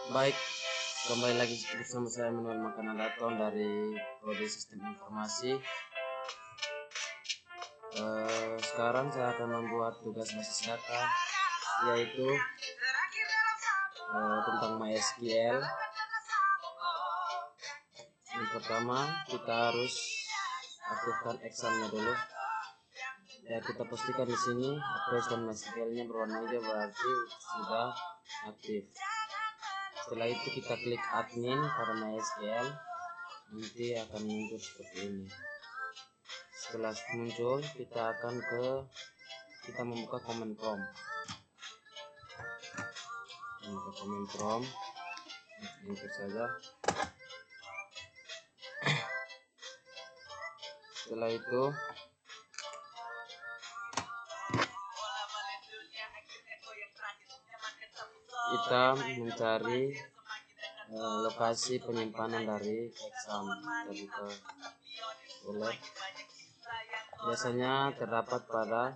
Baik, kembali lagi bersama saya Manuel Makanadaton dari Prodi Sistem Informasi. Sekarang saya akan membuat tugas basis data, yaitu tentang MySQL. Yang pertama, kita harus aktifkan examnya dulu. Ya, kita pastikan di sini application MySQL-nya berwarna hijau, berarti sudah aktif. Setelah itu kita klik admin pada MySQL, nanti akan muncul seperti ini. Setelah muncul, kita membuka command prompt. Membuka command prompt, enter saja. Setelah itu kita mencari lokasi penyimpanan dari exam. Kita buka folder. Biasanya terdapat pada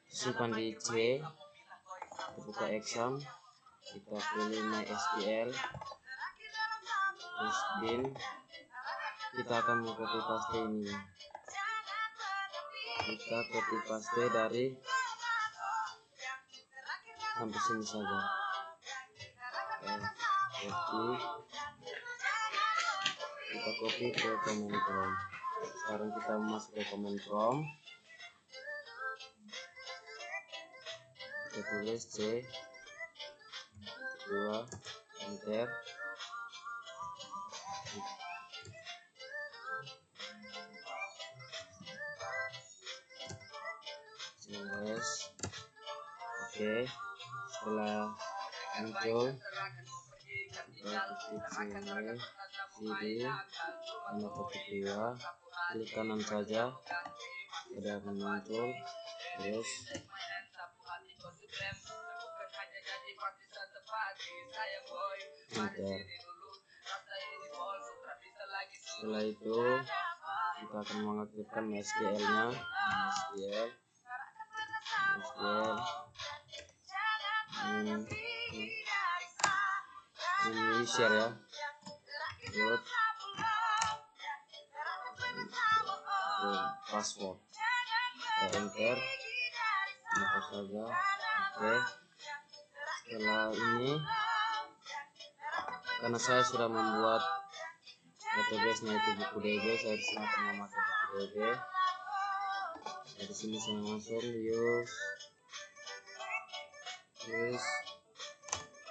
simpan di C. Kita buka exam, kita pilih MySQL, terus bin. Kita akan copy paste ini. Kita copy paste dari sampai sini saja. Kita copy ke command prompt. Sekarang kita masuk ke command prompt. Kita tulis C 2, enter. Oke, setelah muncul kita ketik sini CD tanda petik 2, klik kanan saja, sudah akan muncul. Terus enter. Setelah itu kita akan mengaktifkan MySQL-nya. Ini share ya. Root password. Enter. Enter saja. Oke. Setelah ini, karena saya sudah membuat database-nya itu buku DB, saya di sini akan memakai buku DB. Dari sini saya langsung use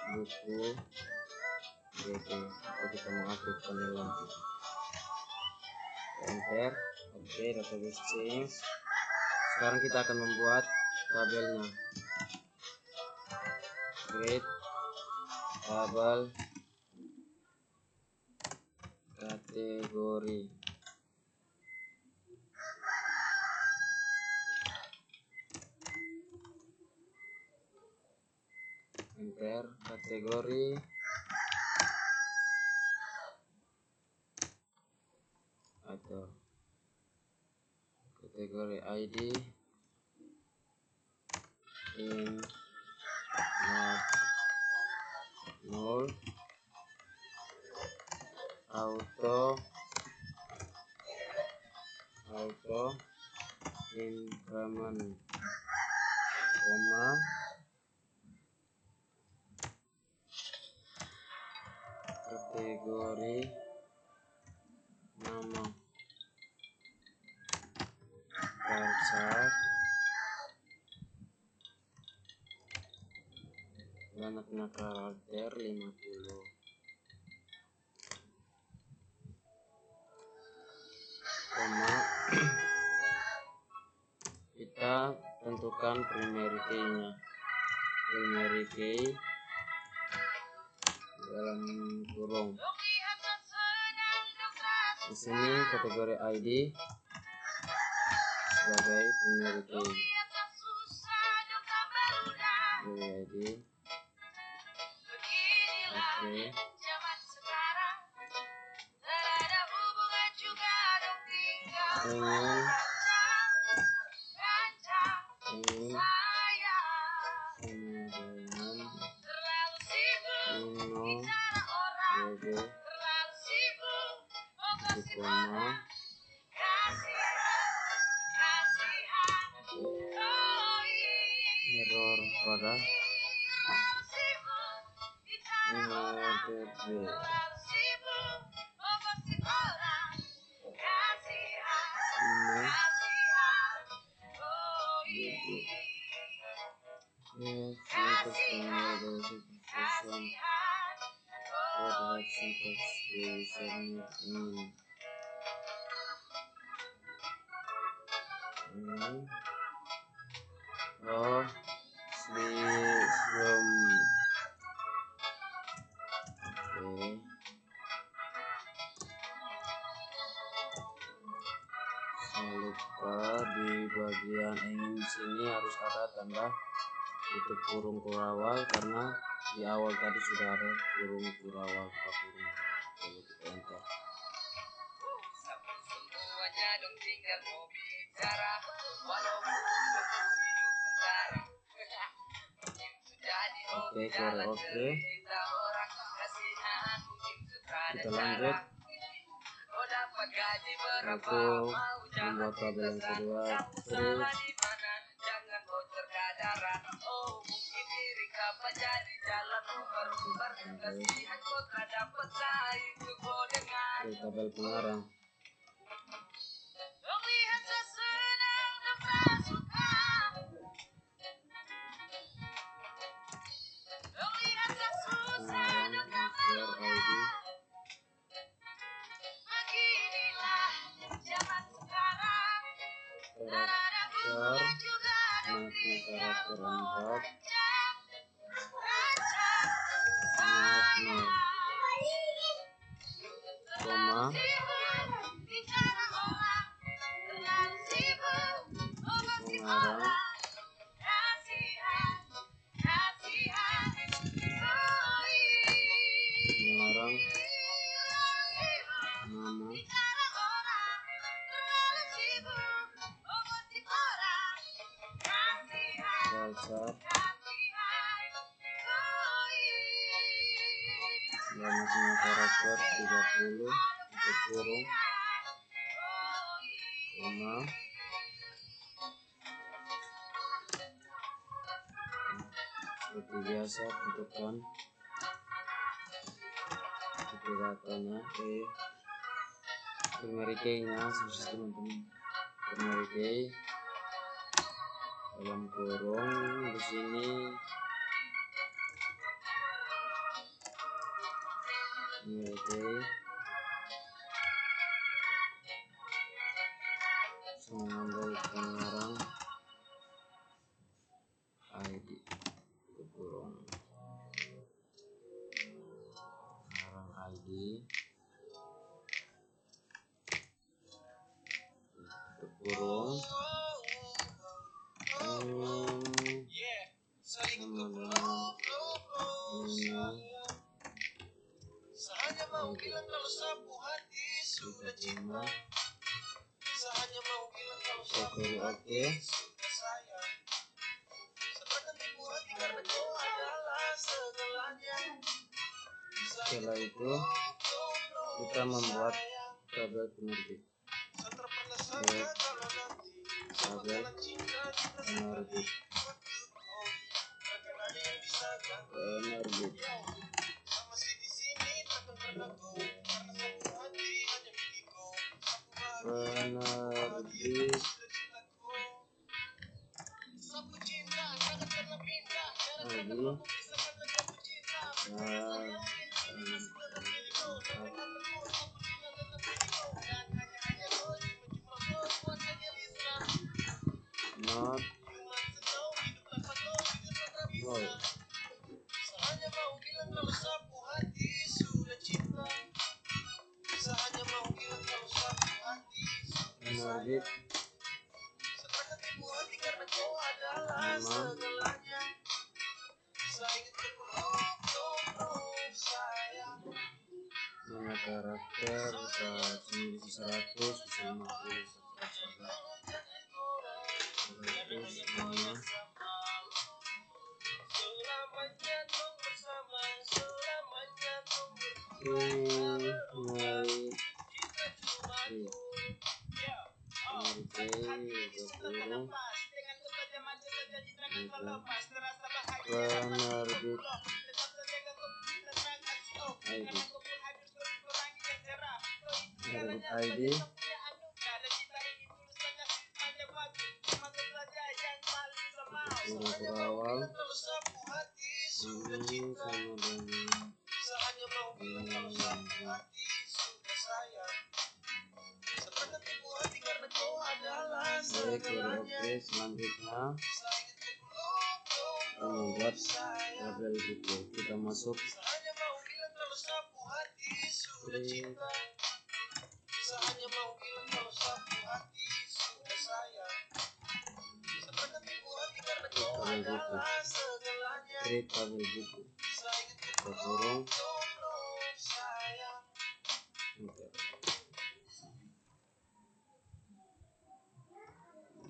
buku DB. Kita mengaktifkan lagi. Enter. Oke, database change. Sekarang kita akan membuat tabelnya. Create tabel kategori. Enter. Kategori atau kategori ID in not null, auto increment, koma, kategori nama dasar, banyaknya karakter 50, koma, kita tentukan primary key-nya. Primary key dalam kurung. Di sini kategori ID sebagai primary key. ID. Oke. Ingin dengan Ino WB Dipoma error pada NDB oh sebelum oke. Saya lupa di bagian ini sini harus ada tanda tutup kurung kurawal karena di awal tadi sudah ada kurung kurawal kurung. Coba kita enter. Oke, cara oke. Kita lanjut. Aku membuat tabel yang kedua. Terus tabel pengarang. Karakter 4 koma pengarang nama WhatsApp banyaknya karakter 30 untuk kurung koma seperti biasa tentukan datanya primary key nya sukses teman-teman. Primary key dalam kurung di sini primary key mengambil pengarang ID kurung pengarang ID kurung Sahanya mau bilang kalau sapu hati sudah cinta. Sahanya mau bilang kalau sapu hati sudah sayang. Sepakat ibu hati karena kau adalah segalanya. Setelah itu kita membuat tabel penerbit. Tabel penerbit. Sahanya mau bilang kalau sapu hati sudah cinta. Sahanya mau bilang kalau sapu hati sudah sayang. Sepakat ibu hati karena kau adalah segalanya. Saya ingin berpeluh sayang. Nama karakter bisa 100 bisa 50 100 nama ID awal ini sama dengan oke, selanjutnya kita membuat tabel buku. Kita masuk create tabel buku, kita kurung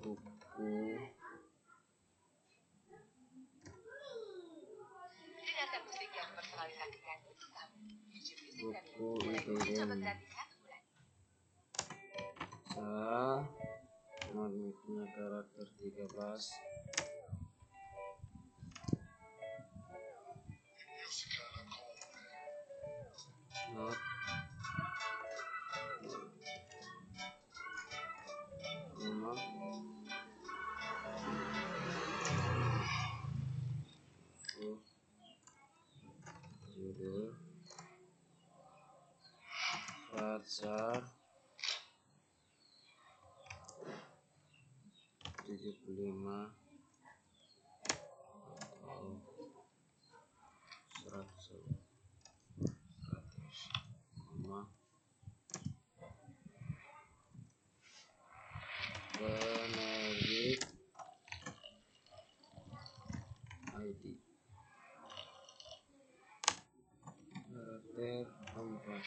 buku IPN saya punya karakter 13 not rumah judul Fatsar 75 atau 100 penerbit ID karakter 4.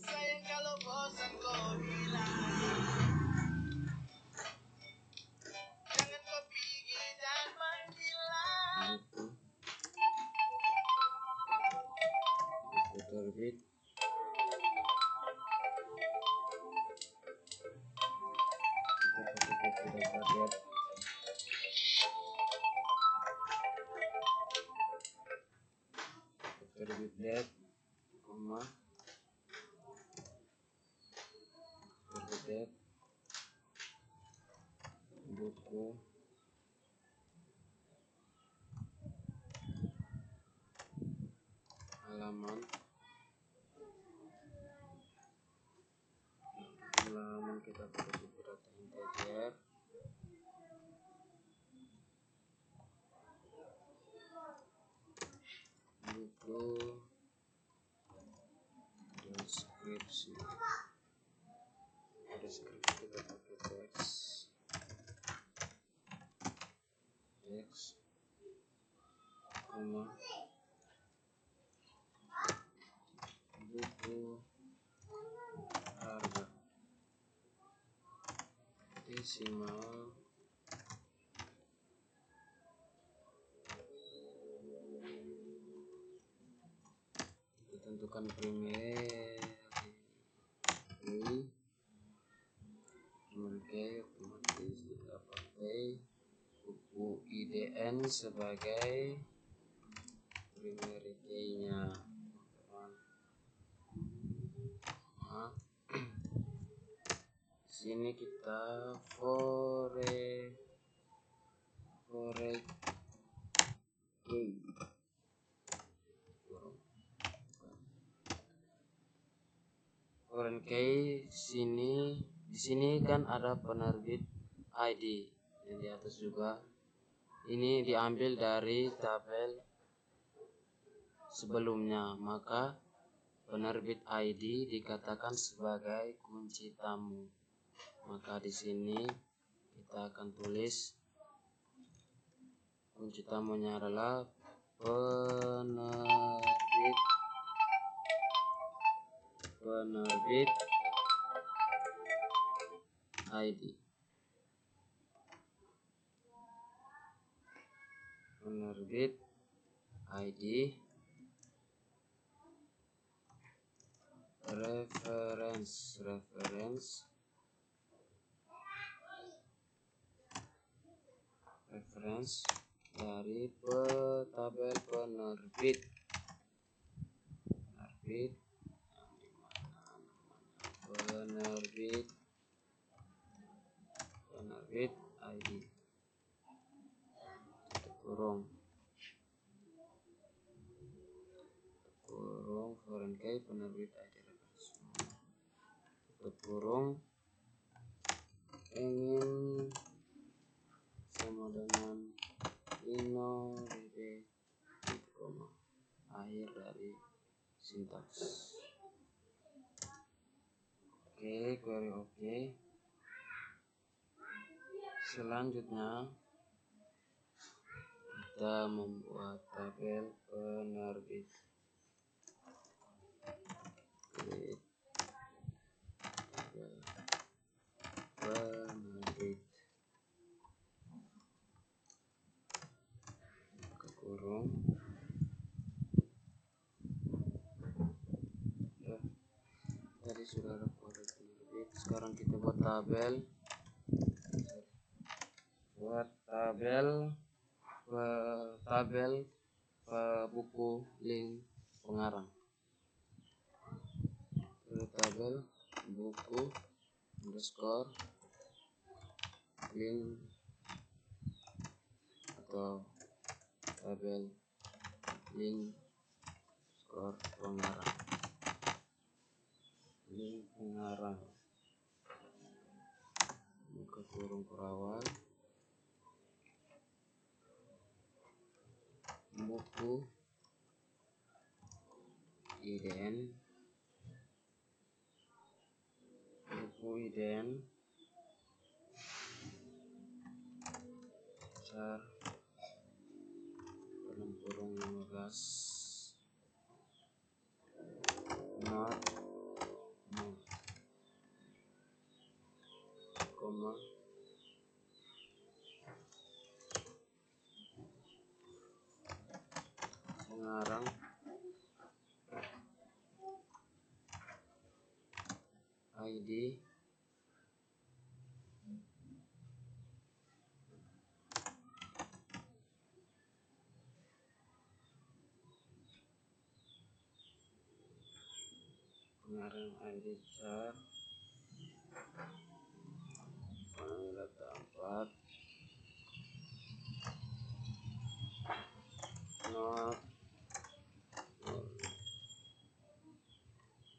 Sayang kalau bosan kau bilang, jangan kau pergi dan menghilang. Buku terbit kita fotokopi dapat terbit date koma terbit date buku halaman kita fotokopi data integer buku deskripsi kita pakai teks koma buku harga desimal kita tentukan primary otomatis kita pakai buku IDN sebagai primary key nya sini kita foreign key di sini kan ada penerbit ID yang di atas juga. Ini diambil dari tabel sebelumnya, maka penerbit ID dikatakan sebagai kunci tamu. Maka di sini kita akan tulis kunci tamunya adalah penerbit ID. Penerbit ID reference dari tabel penerbit ID kurung foreign key penerbit ID reference tutup kurung ingin sama dengan invalid koma akhir dari sintaks. Oke, query oke. Selanjutnya kita membuat tabel penerbit. Create tabel penerbit ke kurung. Ya, tadi sudah ada tabel penerbit. Sekarang kita buat tabel buku link pengarang. Tabel buku underscore link atau tabel link underscore pengarang buka kurung perawal buku IDN besar dalam kurung 15 not koma pengarang ID besar data 4 not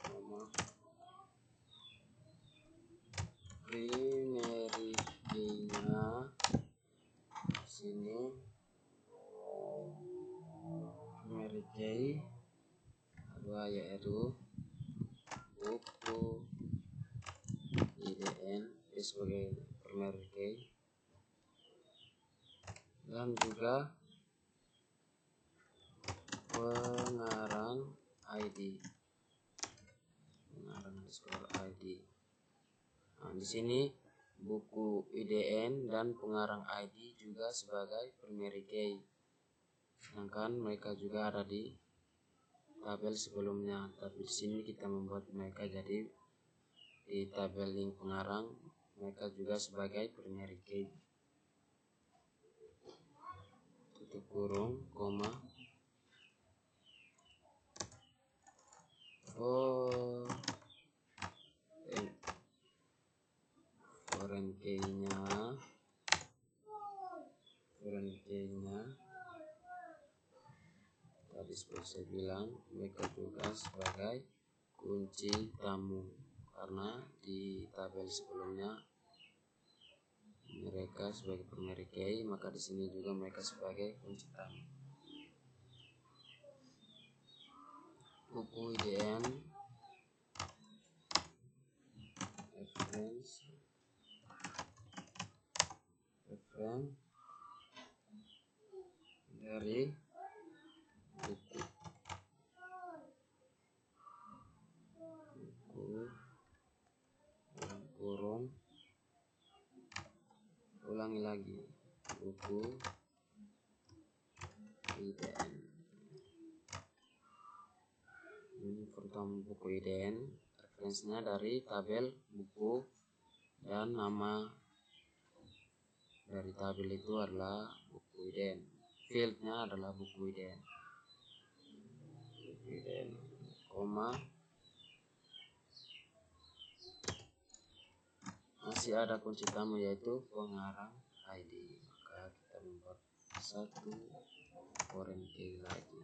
koma primary key-nya sini primary key kedua yaitu buku IDN sebagai primary key dan juga pengarang ID Nah, di sini buku IDN dan pengarang ID juga sebagai primary key, sedangkan mereka juga ada di tabel sebelumnya, tapi di sini kita membuat mereka jadi di tabel link pengarang mereka juga sebagai primary key. Tutup kurung koma foreign key-nya tadi seperti saya bilang mereka juga sebagai kunci tamu, karena di tabel sebelumnya mereka sebagai primary key, maka di sini juga mereka sebagai kunci tamu. Buku IDN reference dari buku kurung ulangi lagi buku IDN ini pertama buku ident, referensinya dari tabel buku, dan nama dari tabel itu adalah buku ident, fieldnya adalah buku ident, koma. Masih ada kunci tamu yaitu pengarang ID, maka kita membuat satu foreign key lagi.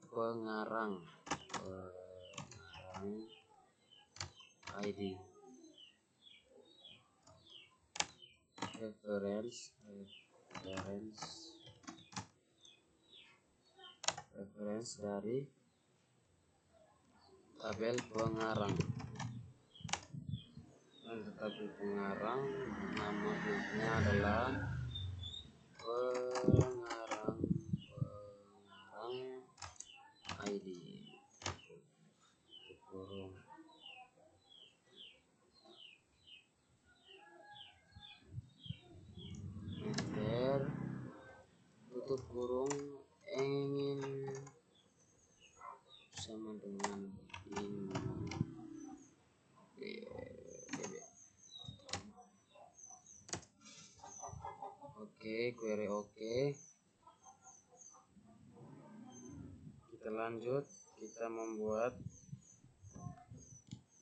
Pengarang ID, reference dari tabel pengarang, dan tabel pengarang nama bukunya adalah pengarang ID, kurung enter, tutup kurung, ingin sama dengan ini. Oke, query oke. Kita lanjut, kita membuat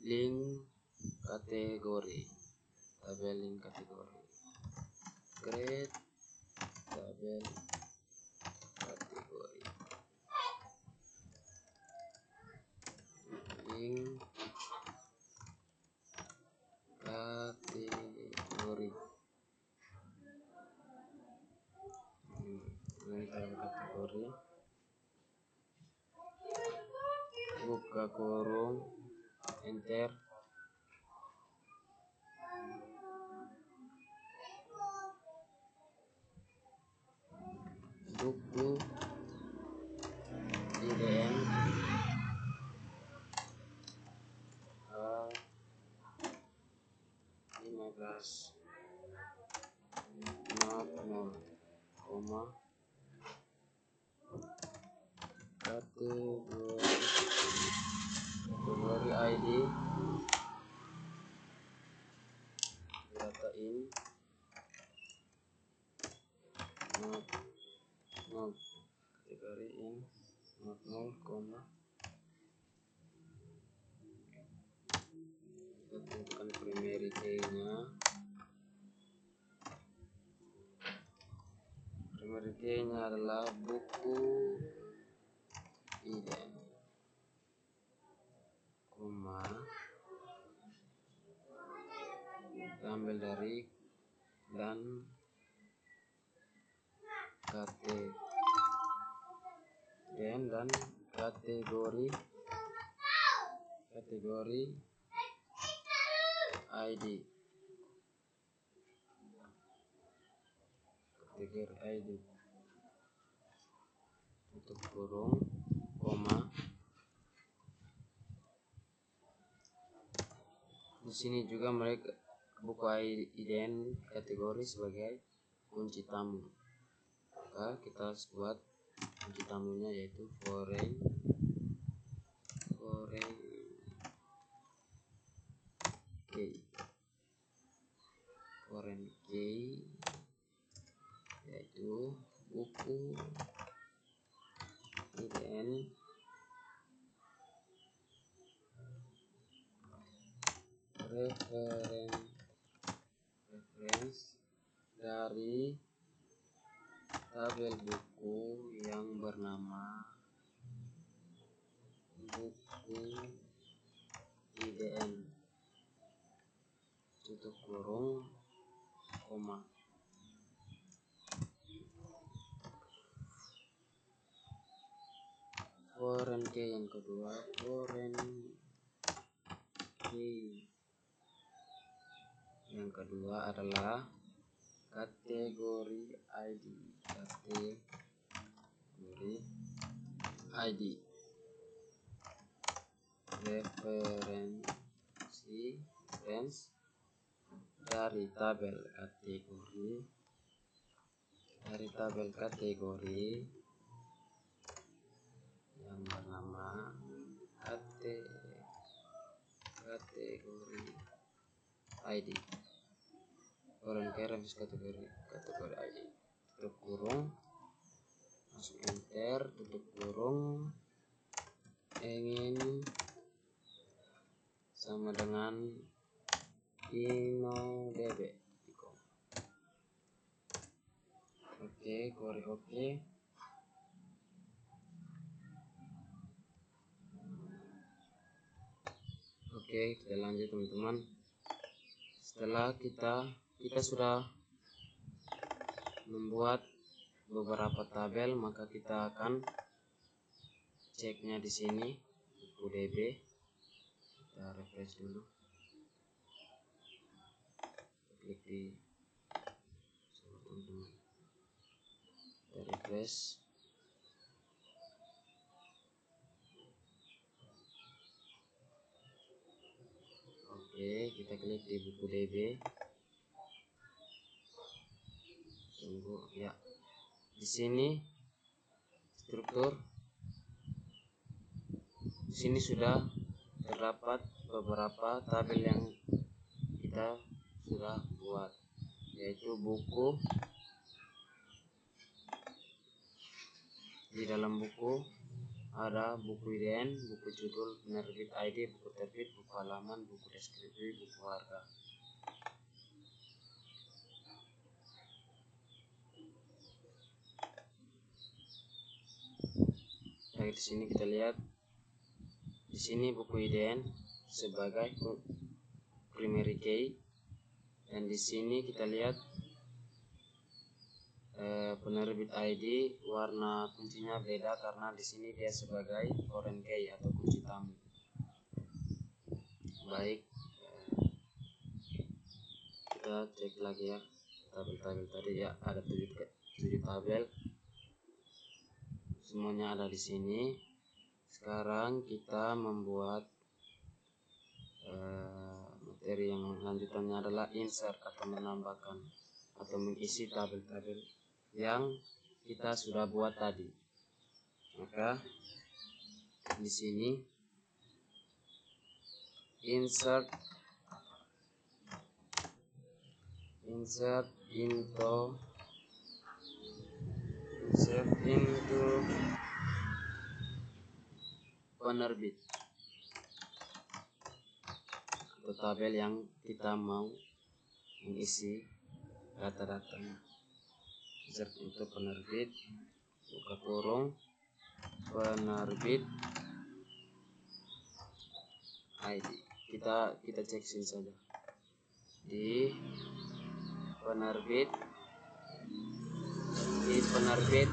link kategori, tabel link kategori, create tabel kategori, link kategori, buka kurung, enter, buku ident A15 not null, koma, kategori ID data in not null, kategori in not null, koma, kita tentukan primary key nya. Primary key nya adalah buku ident, koma, kita ambil dari dan kategori ID, tutup kurung, koma. Di sini juga mereka buku ident kategori sebagai kunci tamu, maka kita harus buat kunci tamunya yaitu foreign key yaitu buku ident reference dari tabel buku yang bernama buku ident, tutup kurung, koma. Foreign key yang kedua, adalah kategori ID, reference dari tabel kategori gambar nama kategori ID orang reference kategori ID, tutup kurung, masuk enter, tutup kurung, ingin sama dengan InnoDB. Oke, query oke. Oke, kita lanjut teman-teman. Setelah kita sudah membuat beberapa tabel, maka kita akan ceknya di sini buku DB. Kita refresh dulu, klik di teman-teman, kita refresh. Oke, kita klik di buku DB. Tunggu ya. Di sini struktur. Di sini sudah terdapat beberapa tabel yang kita sudah buat, yaitu buku. Di dalam buku ada buku IDN, buku judul, penerbit ID, buku terbit, buku halaman, buku deskripsi, buku harga. Nah, di sini kita lihat di sini buku IDN sebagai primary key, dan di sini kita lihat penerbit ID warna kuncinya beda karena di sini dia sebagai foreign key atau kunci tamu. Baik, kita cek lagi ya tabel-tabel tadi ya, ada 7 tabel, semuanya ada di sini. Sekarang kita membuat materi yang lanjutannya adalah insert atau menambahkan atau mengisi tabel-tabel yang kita sudah buat tadi. Maka di sini insert into penerbit atau tabel yang kita mau mengisi data-datanya. Insert into penerbit, buka kurung, penerbit ID. Kita cek sini saja. Di penerbit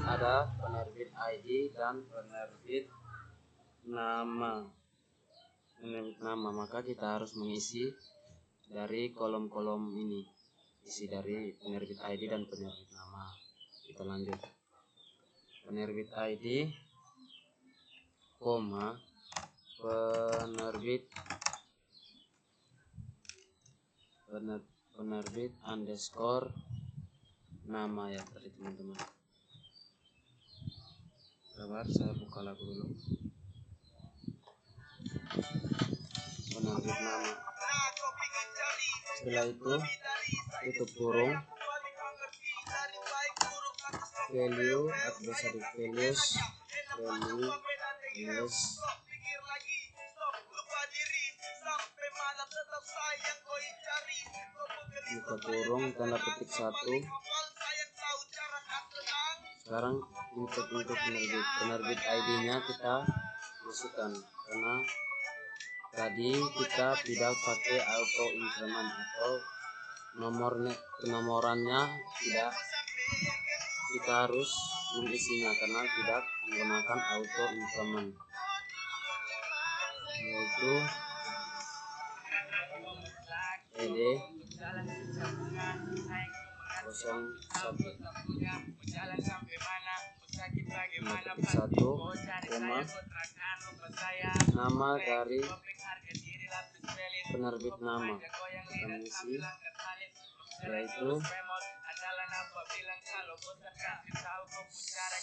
ada penerbit ID dan penerbit nama. Maka kita harus mengisi dari kolom-kolom ini, isi dari penerbit ID dan penerbit nama. Kita lanjut. Penerbit ID, koma, penerbit underscore nama ya tadi teman-teman. Sabar, saya buka lagu dulu. Penerbit nama. Setelah itu tutup kurung, value adversary values buka kurung, tanda petik 1. Sekarang insert untuk penerbit ID-nya kita masukkan, karena tadi kita tidak pakai auto increment atau penomorannya tidak, kita harus mengisinya karena tidak menggunakan auto increment, yaitu ed 01, nama dari penerbit nama kita mengisi, yaitu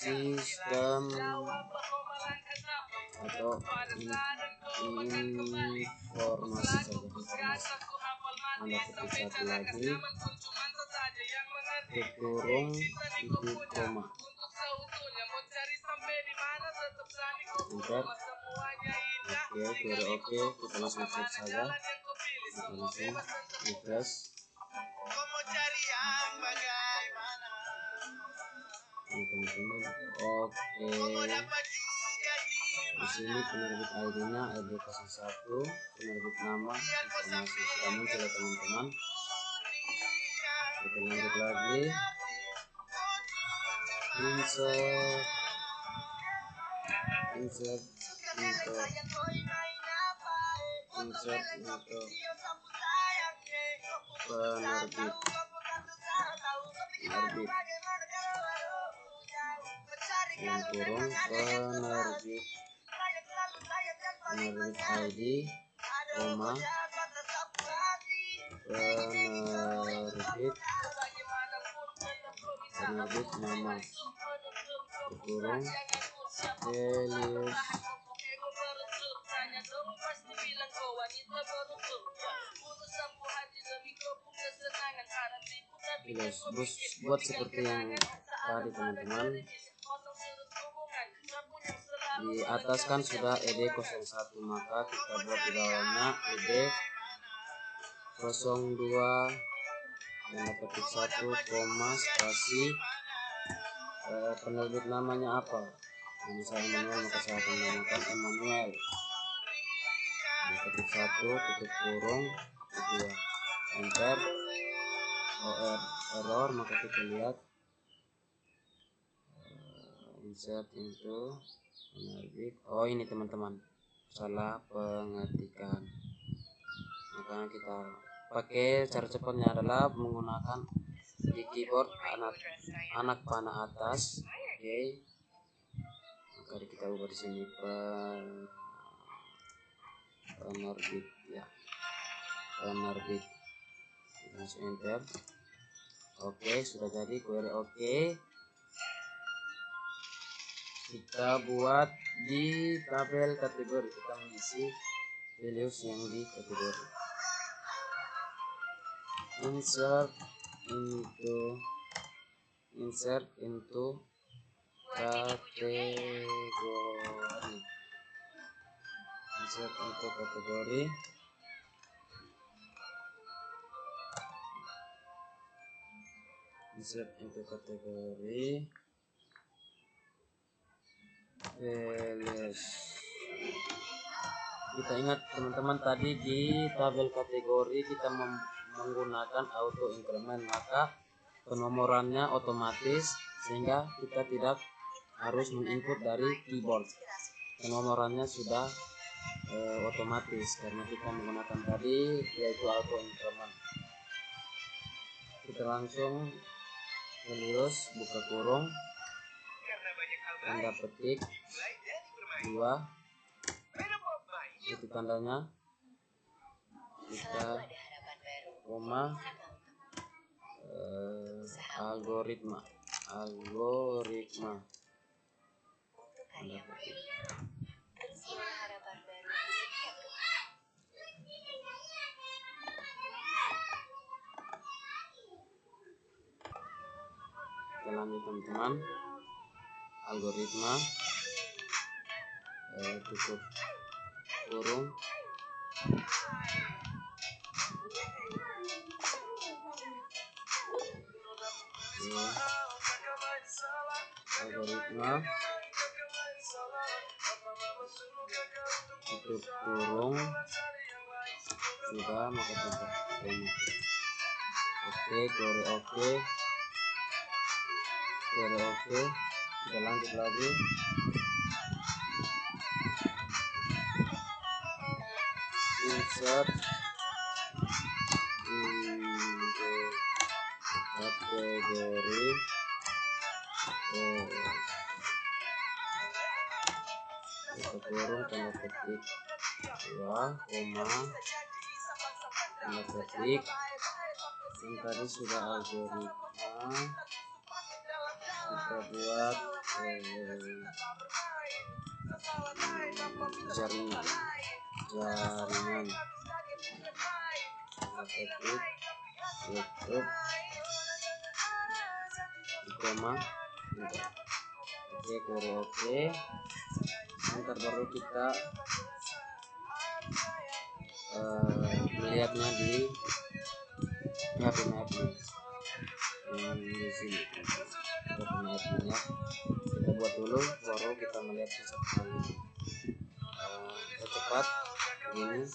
sistem atau informasi saja, informasi. Anda ketik satu lagi, kurung titik koma, enter. Oke, query oke, kita langsung cek saja, kita langsung refresh. Teman-teman, oke, di sini penerbit ID-nya ID01, penerbit nama, informasi sudah muncul ya teman-teman. Kita lanjut lagi, insert untuk penerbit yang kurung penerbit ID, koma, penerbit nama, kurung Helios buat seperti yang tadi teman-teman. Di atas kan sudah ED01, maka kita buat di bawahnya ED02 dan ketik 1, koma, spasi, penerbit namanya apa? Ini saya Emmanuel, maka saya akan menamakan Emmanuel. Ketik 1, tutup kurung, 2, enter. Error, maka kita lihat insert into penerbit. Oh, ini teman-teman, salah pengetikan. Maka kita pakai cara cepatnya adalah menggunakan di keyboard anak panah atas. Oke. Maka kita ubah di sini penerbit ya. Penerbit. Kita langsung enter. Oke, sudah jadi query oke. Kita buat di tabel kategori, kita mengisi values yang di kategori. Insert into kategori. Insert into kategori. Insert into kategori. Values. Kita ingat teman-teman, tadi di tabel kategori kita menggunakan auto increment, maka penomorannya otomatis sehingga kita tidak harus menginput dari keyboard. Penomorannya sudah otomatis karena kita menggunakan tadi yaitu auto increment. Kita langsung Helios, buka kurung, tanda petik 2, itu tandanya, kita koma, algoritma tanda petik. Kita lanjut teman-teman, algoritma, tutup kurung, algoritma, tutup kurung, sudah, maka tutup kurung. Oke, query oke. Kita lanjut lagi. Insert into kategori. Kita kurung, tanda petik 2, koma, tanda petik. Yang tadi sudah algoritma, kita buat jaringan ketik YouTube koma. Oke, query oke. Ntar baru kita melihatnya di HP mapnya di sini. Ya. Kita buat dulu baru kita melihat satu kali. Cepat ini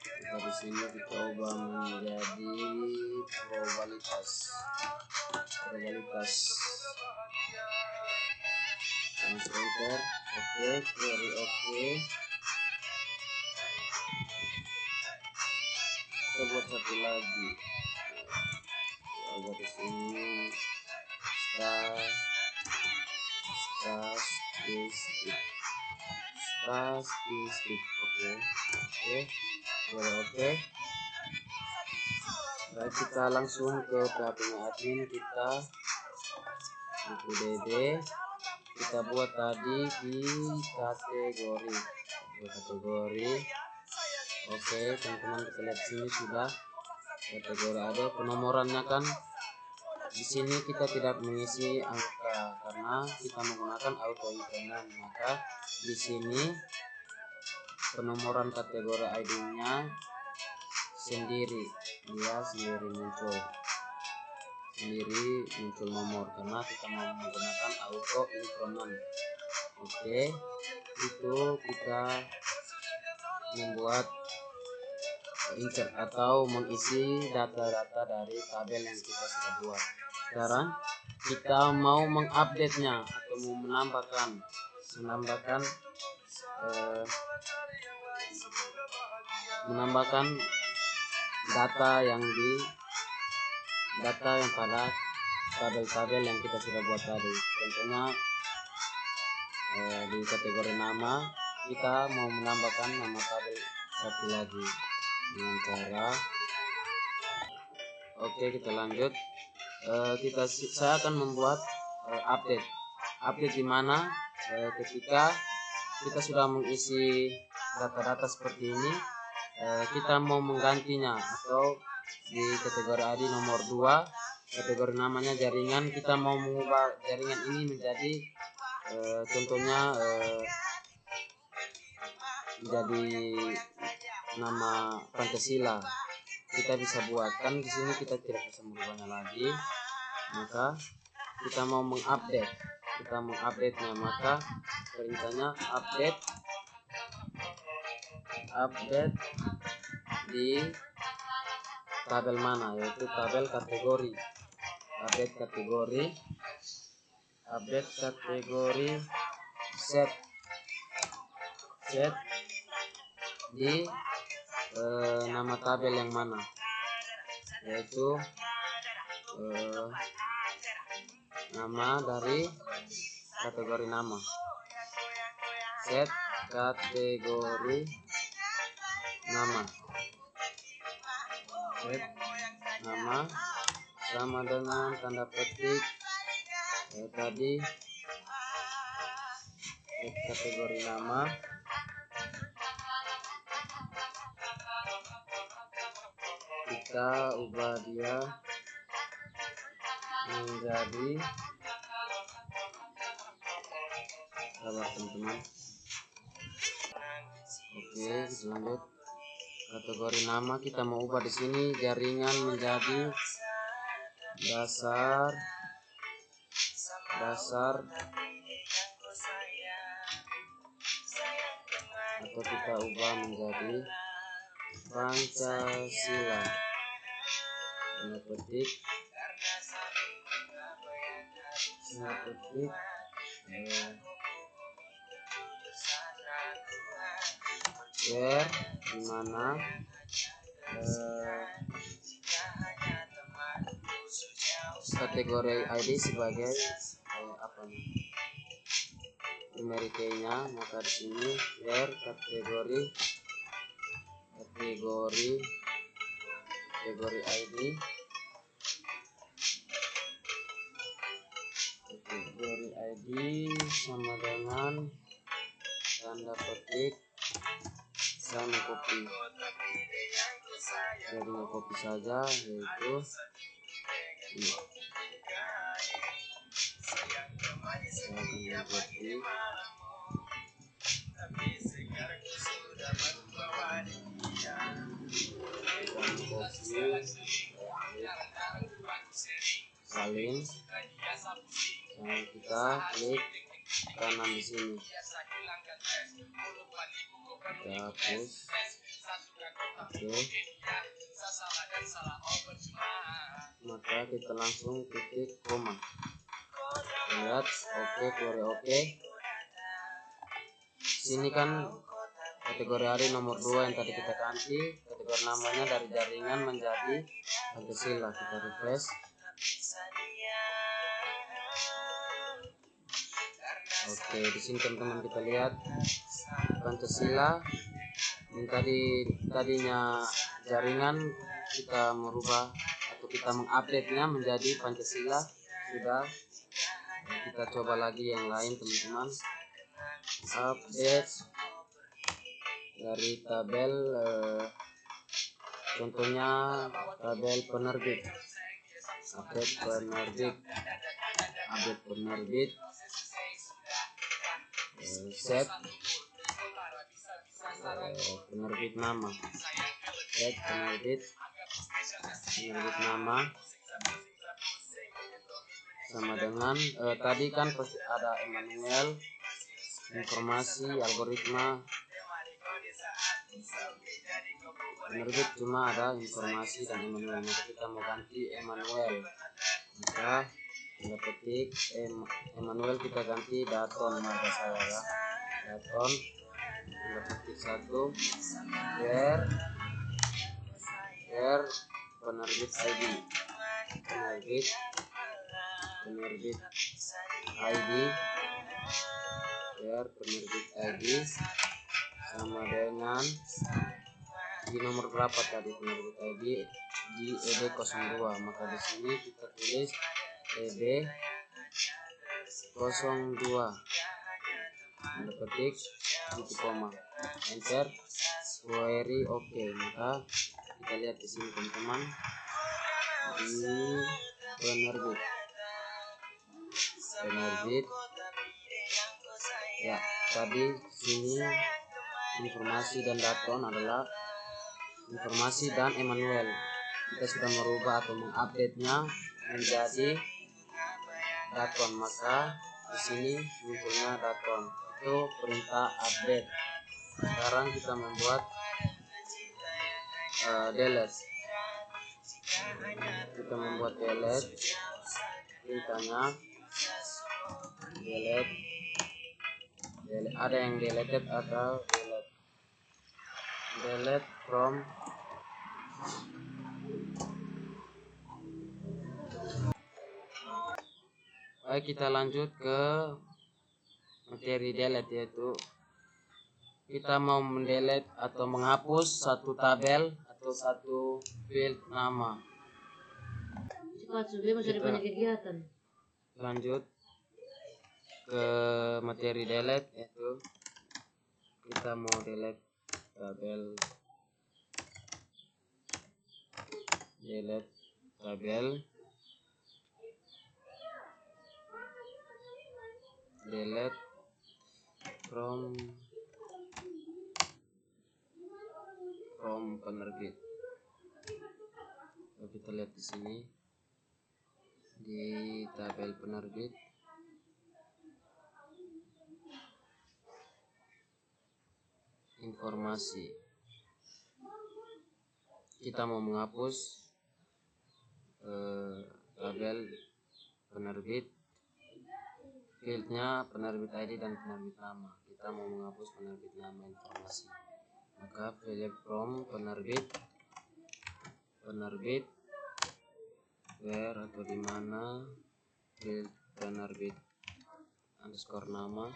kita di sini kita ubah menjadi probabilitas langsung enter. Oke, query oke. Kita buat satu lagi. Buat di sini statistik. Oke. Baik, kita langsung ke PHP-nya admin. Kita dd kita buat tadi di kategori. Oke, teman-teman, kita lihat sini sudah kategori ada penomorannya kan. Di sini kita tidak mengisi angka karena kita menggunakan auto increment, maka di sini penomoran kategori ID-nya sendiri muncul nomor karena kita mau menggunakan auto increment. Oke, itu kita membuat insert atau mengisi data-data dari tabel yang kita sudah buat. Sekarang kita mau mengupdate-nya atau mau menambahkan data yang pada tabel-tabel yang kita sudah buat tadi. Contohnya di kategori nama kita mau menambahkan nama tabel satu lagi dengan cara oke, kita lanjut. Saya akan membuat update di mana ketika kita sudah mengisi data-data seperti ini, kita mau menggantinya atau di kategori ID nomor 2 kategori namanya jaringan, kita mau mengubah jaringan ini menjadi contohnya menjadi nama Pancasila. Kita bisa buat kan di sini kita tidak bisa merubahnya lagi, maka kita mau mengupdate-nya, maka perintahnya update di tabel mana, yaitu tabel kategori. Update kategori set di nama tabel yang mana, yaitu nama dari kategori nama. Set kategori nama. Set nama sama dengan tanda petik tadi. Set kategori nama. Kita ubah dia menjadi teman-teman. Oke, lanjut. Kategori nama kita mau ubah di sini jaringan menjadi dasar atau kita ubah menjadi Pancasila. Tanda petik share dimana kategori ID sebagai primary key-nya, maka di sini share kategori ID sama dengan tanda petik, saya mengcopy, jadi nge-copy saja, yaitu ini. Saya akan mengcopy salin, dan kita klik kanan di sini, kita hapus. Oke, maka kita langsung titik koma, lihat oke, keluar oke. Sini kan kategori hari nomor 2 yang tadi kita ganti, kategori namanya dari jaringan menjadi Pancasila. Kita refresh. Oke, di sini teman-teman kita lihat Pancasila yang tadinya jaringan, kita merubah atau kita mengupdate-nya menjadi Pancasila. Sudah, kita coba lagi yang lain teman-teman. Update dari tabel, contohnya tabel penerbit, update penerbit, set penerbit nama, set penerbit nama sama dengan tadi kan pasti ada Emmanuel, informasi, algoritma. Penerbit cuma ada informasi dan Emmanuel, maka kita mau ganti Emmanuel, maka kita ketik Emmanuel, kita ganti Daton marga saya ya, Daton. Kita ketik 1 where penerbit ID, penerbit ID, where penerbit ID sama dengan di nomor berapa tadi penerbit ID, di ED02, maka di sini kita tulis ED02, tanda petik, titik koma, enter, query oke. Maka kita lihat di sini teman-teman, di penerbit ya, tadi sini informasi dan Daton adalah informasi dan Emmanuel. Kita sudah merubah atau mengupdate-nya menjadi Daton, maka di sini munculnya Daton. Itu perintah update. Sekarang kita membuat delete. Kita membuat delete. Perintahnya delete. Ada yang deleted atau delete from. Baik, kita lanjut ke materi delete, yaitu kita mau mendelete atau menghapus satu tabel atau satu field nama. Cepat, sudah masih ada banyak kegiatan. Lanjut ke materi delete, yaitu kita mau delete tabel, delete from penerbit. Kalau kita lihat di sini di tabel penerbit, informasi, kita mau menghapus tabel penerbit, fieldnya penerbit ID dan penerbit nama. Kita mau menghapus penerbit nama informasi, maka filter from penerbit where atau di mana field penerbit underscore nama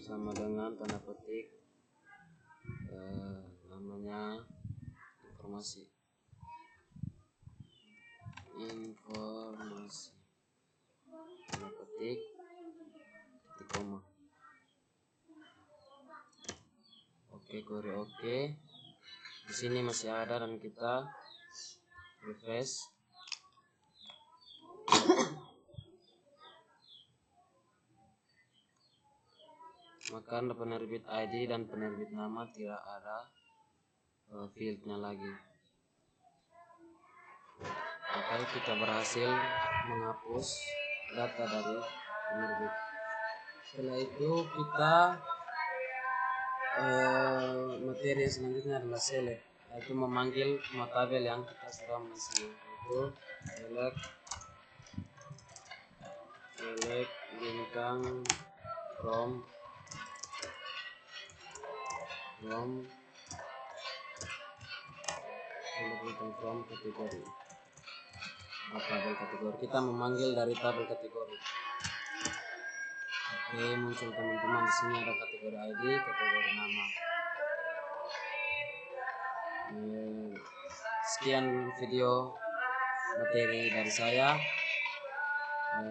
sama dengan tanda petik namanya informasi. Oke, query oke. Di sini masih ada dan kita refresh. Maka penerbit ID dan penerbit nama tidak ada fieldnya lagi. Maka kita berhasil menghapus data dari penerbit. Setelah itu kita materi yang selanjutnya adalah select, yaitu memanggil semua tabel yang kita sudah mengisi, yaitu select bintang from kategori. Tabel kategori kita memanggil dari tabel kategori. Oke, muncul teman-teman di sini ada kategori ID, kategori nama. Sekian video materi dari saya.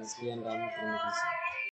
Sekian dan terima kasih.